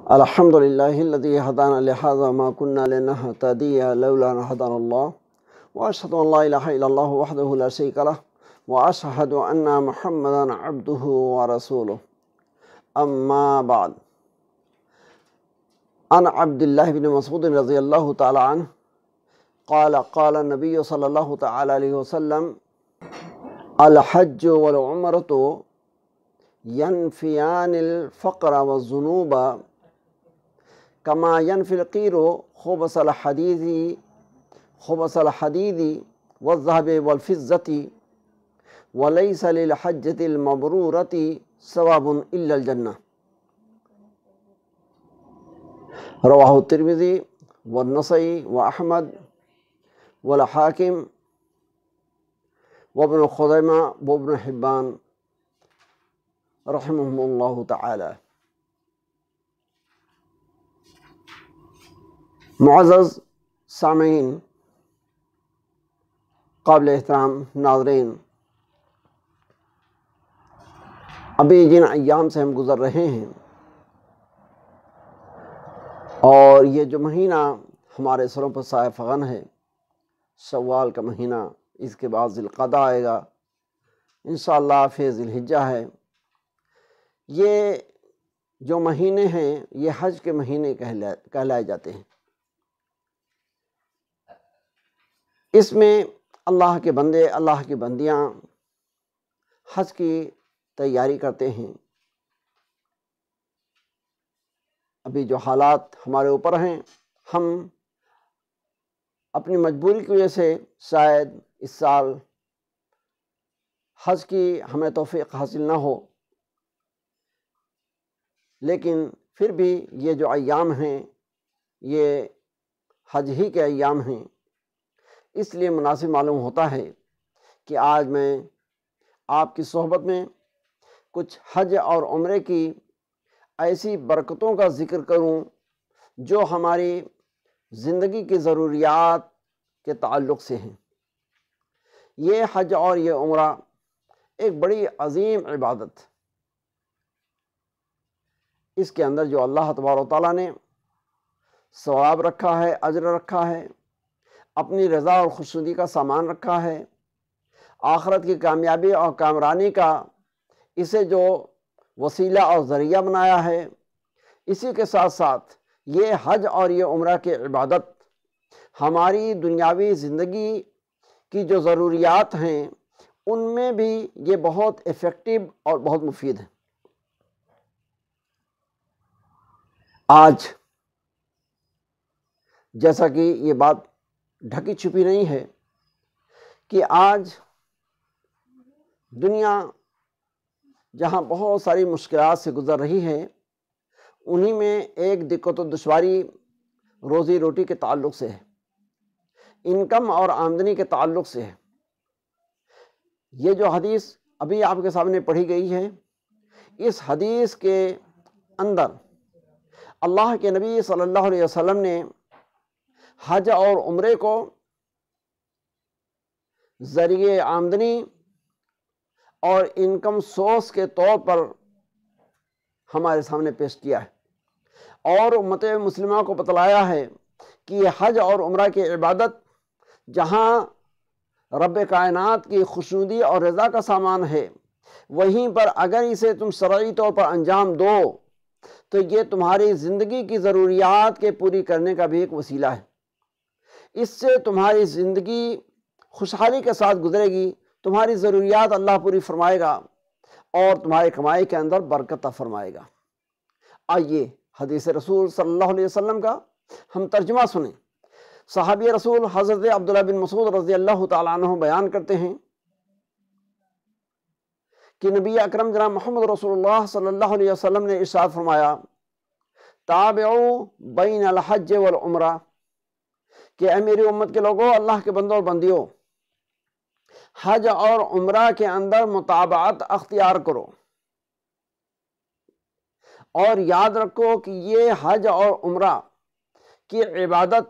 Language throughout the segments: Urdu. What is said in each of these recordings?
الحمد لله الذي هدانا لهذا ما كنا لنهتدي لولا أن هدانا الله وأشهد أن لا إله إلا الله وحده لا شريك له وأشهد أن محمدا عبده ورسوله أما بعد. عن عبد الله بن مسعود رضي الله تعالى عنه قال النبي صلى الله تعالى عليه وسلم: الحج والعمرة ينفيان الفقر والذنوب كما ينفي القير خبث الحديد والذهب والفضة وليس للحجة المبرورة ثواب إلا الجنة. رواه الترمذي والنسائي وأحمد والحاكم وابن خزیمہ وابن حبان رحمهم اللہ تعالی. معزز سامعین، قابل احترام ناظرین، ابھی جن ایام سے ہم گزر رہے ہیں اور یہ جو مہینہ ہمارے سروں پر سایہ فغن ہے، شوال کا مہینہ، اس کے بعد ذی القعدہ آئے گا، انشاءاللہ پھر ذی الحجہ ہے. یہ جو مہینے ہیں یہ حج کے مہینے کہلائے جاتے ہیں. اس میں اللہ کے بندے، اللہ کی بندیاں حج کی تیاری کرتے ہیں. ابھی جو حالات ہمارے اوپر ہیں، ہم اپنی مجبوری کی وجہ سے شاید اس سال حج کی ہمیں توفیق حاصل نہ ہو، لیکن پھر بھی یہ جو ایام ہیں یہ حج ہی کے ایام ہیں. اس لیے مناسب معلوم ہوتا ہے کہ آج میں آپ کی صحبت میں کچھ حج اور عمرے کی ایسی برکتوں کا ذکر کروں جو ہماری زندگی کی ضروریات کے تعلق سے ہیں. یہ حج اور یہ عمرہ ایک بڑی عظیم عبادت، اس کے اندر جو اللہ تبارک و تعالیٰ نے ثواب رکھا ہے، اجر رکھا ہے، اپنی رضا اور خوشنودی کا سامان رکھا ہے، آخرت کی کامیابی اور کامرانی کا اسے جو وسیلہ اور ذریعہ بنایا ہے، اسی کے ساتھ ساتھ یہ حج اور یہ عمرہ کی عبادت ہماری دنیاوی زندگی کی جو ضروریات ہیں ان میں بھی یہ بہت ایفیکٹو اور بہت مفید ہے. آج جیسا کہ یہ بات ڈھکی چھپی نہیں ہے کہ آج دنیا جہاں بہت ساری مشکلات سے گزر رہی ہے، انہی میں ایک دقت و دشواری روزی روٹی کے تعلق سے ہے، انکم اور آمدنی کے تعلق سے ہے. یہ جو حدیث ابھی آپ کے سامنے پڑھی گئی ہے، اس حدیث کے اندر اللہ کے نبی صلی اللہ علیہ وسلم نے حج اور عمرے کو ذریعہ آمدنی اور انکم سورس کے طور پر ہمارے سامنے پیش کیا ہے، اور امت مسلمہ کو بتلایا ہے کہ یہ حج اور عمرہ کی عبادت جہاں رب کائنات کی خوشنودی اور رضا کا سامان ہے، وہیں پر اگر اسے تم شرعی طور پر انجام دو تو یہ تمہاری زندگی کی ضروریات کے پوری کرنے کا بھی ایک وسیلہ ہے. اس سے تمہاری زندگی خوشحالی کے ساتھ گزرے گی، تمہاری ضروریات اللہ پوری فرمائے گا اور تمہاری کمائی کے اندر برکت عطا فرمائے گا. آئیے حدیث رسول صلی اللہ علیہ وسلم کا ہم ترجمہ سنیں. صحابی رسول حضرت عبداللہ بن مسعود رضی اللہ تعالیٰ عنہ بیان کرتے ہیں کہ نبی اکرم جناب محمد رسول اللہ صلی اللہ علیہ وسلم نے ارشاد فرمایا: تابعوا بین الحج والعمرہ، کہ اے میری امت کے لوگوں، اللہ کے بندوں اور بندیوں، حج اور عمرہ کے اندر متابعت اختیار کرو، اور یاد رکھو کہ یہ حج اور عمرہ کی عبادت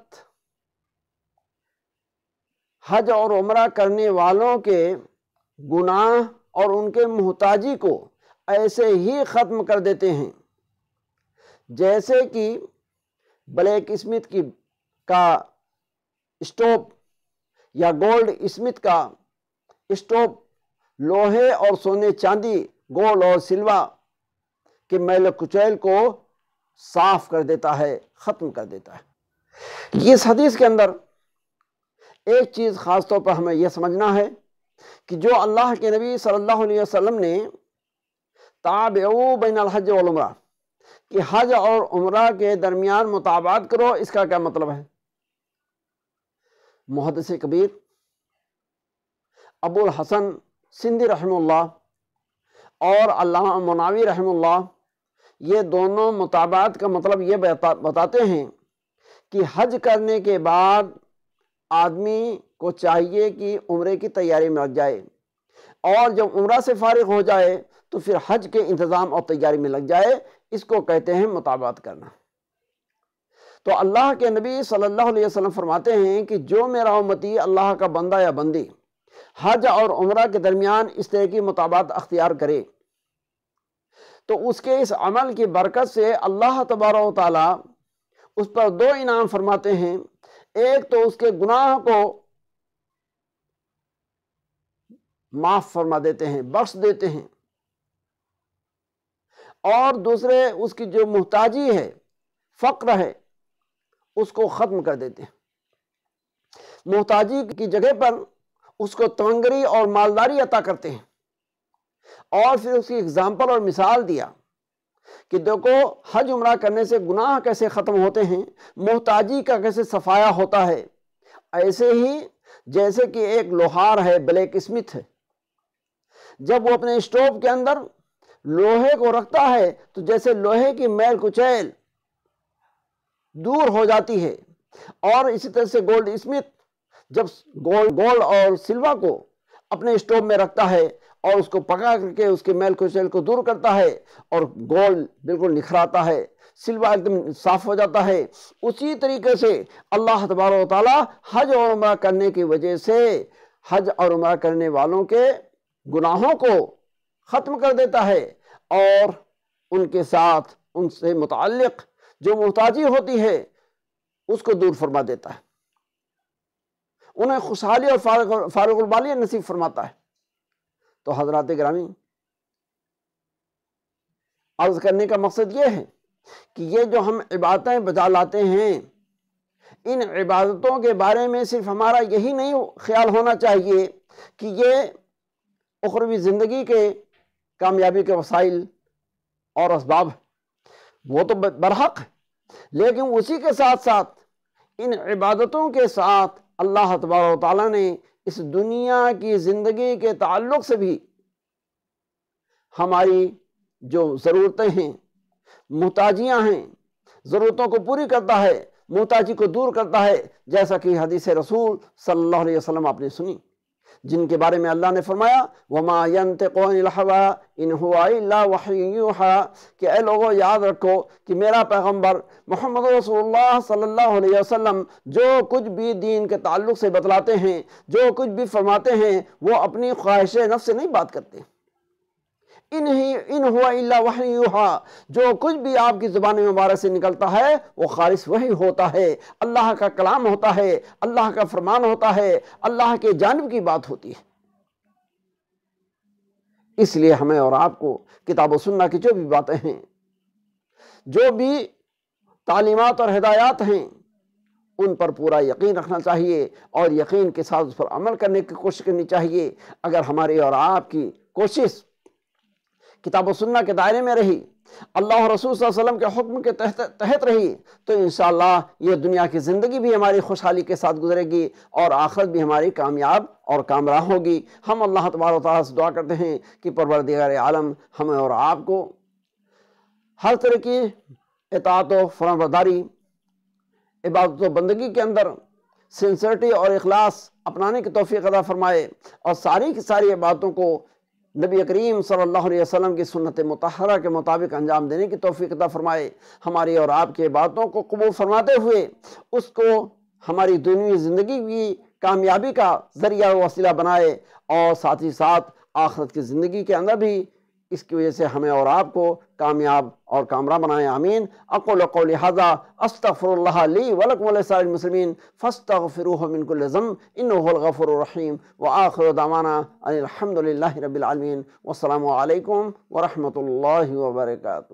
حج اور عمرہ کرنے والوں کے گناہ اور ان کے محتاجی کو ایسے ہی ختم کر دیتے ہیں جیسے کہ بلیک اسمتھ کا اسٹوپ یا گولڈ اسمتھ کا اسٹوپ لوہے اور سونے چاندی گولڈ اور سلور کے میل کچیل کو صاف کر دیتا ہے، ختم کر دیتا ہے۔ اس حدیث کے اندر ایک چیز خاص طور پر ہمیں یہ سمجھنا ہے کہ جو اللہ کے نبی صلی اللہ علیہ وسلم نے تابعوا بین الحج والعمرہ کہ حج اور عمرہ کے درمیان مطابقت کرو، اس کا کیا مطلب ہے؟ محدث کبیر ابو الحسن سندھی رحمہ اللہ اور علامہ مناوی رحمہ اللہ یہ دونوں مطابقت کا مطلب یہ بتاتے ہیں کہ حج کرنے کے بعد آدمی کو چاہیے کہ عمرے کی تیاری میں لگ جائے، اور جب عمرہ سے فارغ ہو جائے تو پھر حج کے انتظام اور تیاری میں لگ جائے۔ اس کو کہتے ہیں مطابقت کرنا۔ تو اللہ کے نبی صلی اللہ علیہ وسلم فرماتے ہیں کہ جو میرا امتی اللہ کا بندہ یا بندی حج اور عمرہ کے درمیان اس طرح کی مطابقت اختیار کرے تو اس کے اس عمل کی برکت سے اللہ تبارک و تعالیٰ اس پر دو انعام فرماتے ہیں۔ ایک تو اس کے گناہ کو معاف فرما دیتے ہیں، بخش دیتے ہیں، اور دوسرے اس کی جو محتاجی ہے، فقر ہے، اس کو ختم کر دیتے ہیں۔ محتاجی کی جگہ پر اس کو تنگری اور مالداری عطا کرتے ہیں، اور پھر اس کی اگزامپل اور مثال دیا کہ دیکھو حج عمرہ کرنے سے گناہ کیسے ختم ہوتے ہیں، محتاجی کا کیسے صفایا ہوتا ہے۔ ایسے ہی جیسے کہ ایک لوہار ہے، بلیک اسمتھ ہے، جب وہ اپنے اسٹوپ کے اندر لوہے کو رکھتا ہے تو جیسے لوہے کی میل کچیل دور ہو جاتی ہے، اور اسی طرح سے گولڈ اسمتھ جب گولڈ اور سلور کو اپنے اسٹوپ میں رکھتا ہے اور اس کو پکا کر کے اس کے میل کچیل کو دور کرتا ہے، اور گولڈ بالکل نکھراتا ہے، سلور ایک دم صاف ہو جاتا ہے، اسی طریقے سے اللہ تبارک و تعالیٰ حج اور عمرہ کرنے کی وجہ سے حج اور عمرہ کرنے والوں کے گناہوں کو ختم کر دیتا ہے، اور ان کے ساتھ ان سے متعلق جو محتاجی ہوتی ہے اس کو دور فرما دیتا ہے، انہیں خوشحالی اور فارغ البالی نصیب فرماتا ہے۔ تو حضرات گرامی، عرض کرنے کا مقصد یہ ہے کہ یہ جو ہم عبادتیں بجا لاتے ہیں، ان عبادتوں کے بارے میں صرف ہمارا یہی نہیں خیال ہونا چاہیے کہ یہ اخروی زندگی کے کامیابی کے وسائل اور اسباب، وہ تو برحق ہے، لیکن اسی کے ساتھ ساتھ ان عبادتوں کے ساتھ اللہ تبارک و تعالیٰ نے اس دنیا کی زندگی کے تعلق سے بھی ہماری جو ضرورتیں ہیں، محتاجیاں ہیں، ضرورتوں کو پوری کرتا ہے، محتاجی کو دور کرتا ہے، جیسا کہ حدیث رسول صلی اللہ علیہ وسلم آپ نے سنی، جن کے بارے میں اللہ نے فرمایا وَمَا يَنْتِقُ عَنِ الْهَوَىٰ إِنْ هُوَ إِلَّا وَحْيٌ يُوحَىٰ کہ اے لوگوں یاد رکھو کہ میرا پیغمبر محمد رسول اللہ صلی اللہ علیہ وسلم جو کچھ بھی دین کے تعلق سے بتلاتے ہیں، جو کچھ بھی فرماتے ہیں، وہ اپنی خواہش نفس سے نہیں بات کرتے۔ ان هو الا وحی یوحیٰ جو کچھ بھی آپ کی زبان مبارک سے نکلتا ہے وہ خالص وحی ہوتا ہے، اللہ کا کلام ہوتا ہے، اللہ کا فرمان ہوتا ہے، اللہ کے جانب کی بات ہوتی ہے۔ اس لیے ہمیں اور آپ کو کتاب و سنہ کی جو بھی باتیں ہیں، جو بھی تعلیمات اور ہدایات ہیں، ان پر پورا یقین رکھنا چاہیے، اور یقین کے ساتھ اس پر عمل کرنے کی کوشش کرنی چاہیے۔ اگر ہماری اور آپ کی کوشش کتاب و سنہ کے دائرے میں رہی، اللہ اور رسول صلی اللہ علیہ وسلم کے حکم کے تحت رہی، تو انشاءاللہ یہ دنیا کی زندگی بھی ہماری خوشحالی کے ساتھ گزرے گی، اور آخرت بھی ہماری کامیاب اور کامراہ ہوگی۔ ہم اللہ تبارک و تعالیٰ سے دعا کرتے ہیں کہ پروردگار عالم ہمیں اور آپ کو ہر طرح کی اطاعت و فرمانبرداری، عبادت و بندگی کے اندر سنسیئرٹی اور اخلاص اپنانے کی توفیق عطا فرمائے، اور ساری کی ساری عبادتوں کو نبی کریم صلی اللہ علیہ وسلم کی سنت مطہرہ کے مطابق انجام دینے کی توفیق عطا فرمائے۔ ہماری اور آپ کے باتوں کو قبول فرماتے ہوئے اس کو ہماری دنیوی زندگی کی کامیابی کا ذریعہ و وسیلہ بنائے، اور ساتھ ہی ساتھ آخرت کی زندگی کے اندر بھی اس کی وجہ سے ہمیں اور آپ کو کامیاب اور کامران بنائیں، آمین۔ اقول قولی ھذا استغفر اللہ لی ولکم ولسائر المسلمین فاستغفروہ من کل ذنب انہ هو الغفور الرحیم، وآخر دعوانا ان الحمد للہ رب العالمین، والسلام علیکم ورحمۃ اللہ وبرکاتہ۔